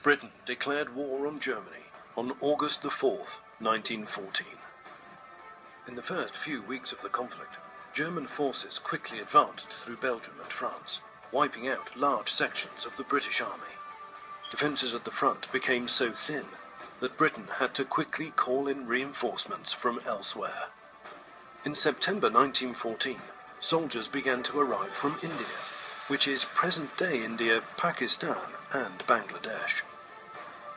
Britain declared war on Germany on August the 4th, 1914. In the first few weeks of the conflict, German forces quickly advanced through Belgium and France, wiping out large sections of the British army. Defences at the front became so thin that Britain had to quickly call in reinforcements from elsewhere. In September 1914, soldiers began to arrive from India, which is present-day India, Pakistan and Bangladesh.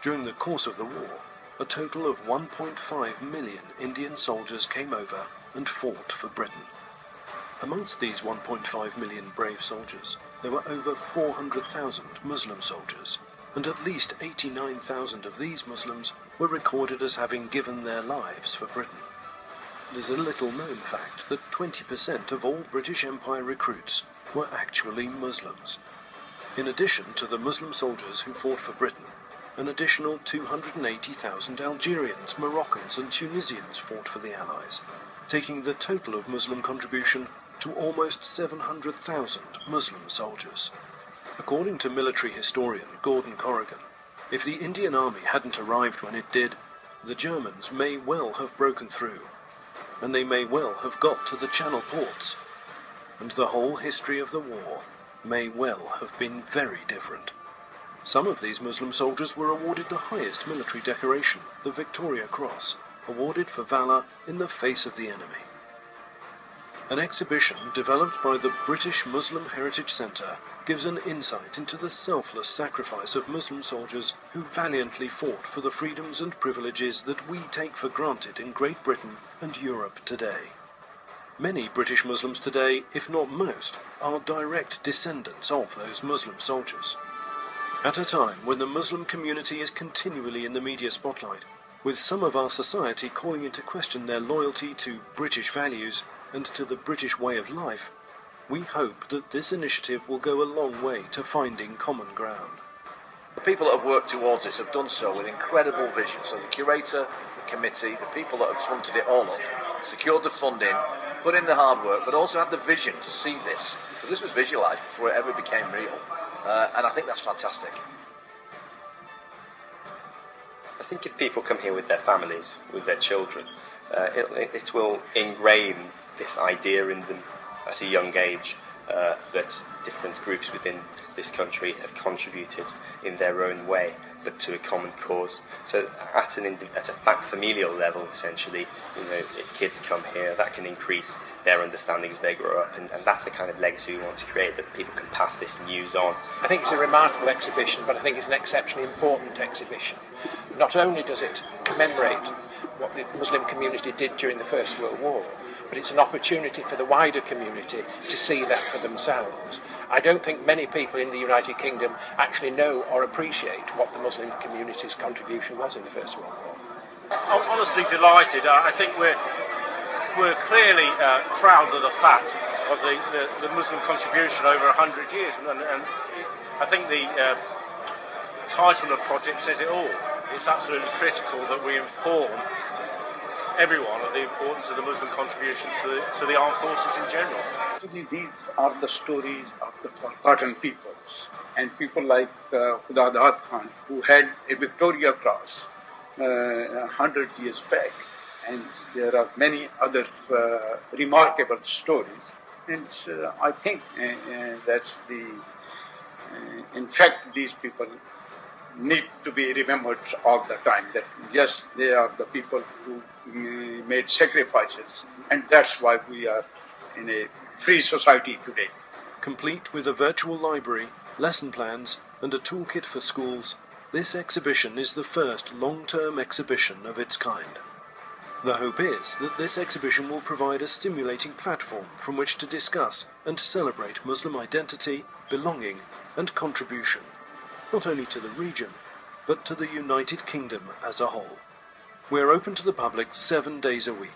During the course of the war, a total of 1.5 million Indian soldiers came over and fought for Britain. Amongst these 1.5 million brave soldiers, there were over 400,000 Muslim soldiers, and at least 89,000 of these Muslims were recorded as having given their lives for Britain. It is a little-known fact that 20% of all British Empire recruits were actually Muslims. In addition to the Muslim soldiers who fought for Britain, an additional 280,000 Algerians, Moroccans and Tunisians fought for the Allies, taking the total of Muslim contribution to almost 700,000 Muslim soldiers. According to military historian Gordon Corrigan, if the Indian Army hadn't arrived when it did, the Germans may well have broken through, and they may well have got to the Channel ports, and the whole history of the war may well have been very different. Some of these Muslim soldiers were awarded the highest military decoration, the Victoria Cross, awarded for valour in the face of the enemy. An exhibition developed by the British Muslim Heritage Centre gives an insight into the selfless sacrifice of Muslim soldiers who valiantly fought for the freedoms and privileges that we take for granted in Great Britain and Europe today. Many British Muslims today, if not most, are direct descendants of those Muslim soldiers. At a time when the Muslim community is continually in the media spotlight, with some of our society calling into question their loyalty to British values and to the British way of life, we hope that this initiative will go a long way to finding common ground. The people that have worked towards this have done so with incredible vision. So the curator, the committee, the people that have fronted it all up, secured the funding, put in the hard work, but also had the vision to see this, because this was visualised before it ever became real. And I think that's fantastic. I think if people come here with their families, with their children, it will ingrain this idea in them at a young age that different groups within this country have contributed in their own way, but to a common cause. So at a familial level, essentially, if kids come here, that can increase their understanding as they grow up, and that's the kind of legacy we want to create, that people can pass this news on. I think it's a remarkable exhibition, but I think it's an exceptionally important exhibition. Not only does it commemorate what the Muslim community did during the First World War, but it's an opportunity for the wider community to see that for themselves. I don't think many people in the United Kingdom actually know or appreciate what the Muslim community's contribution was in the First World War. I'm honestly delighted. I think we're clearly proud of the fact of the Muslim contribution over 100 years, and I think the title of the project says it all. It's absolutely critical that we inform everyone of the importance of the Muslim contributions to the armed forces in general. These are the stories of the forgotten peoples, and people like Khuda Khan, who had a Victoria Cross 100 years back, and there are many other remarkable stories. And I think that's in fact, these people need to be remembered all the time, that yes, they are the people who made sacrifices, and that's why we are in a free society today. Complete with a virtual library, lesson plans and a toolkit for schools, this exhibition is the first long-term exhibition of its kind. The hope is that this exhibition will provide a stimulating platform from which to discuss and celebrate Muslim identity, belonging and contribution, not only to the region, but to the United Kingdom as a whole. We're open to the public 7 days a week.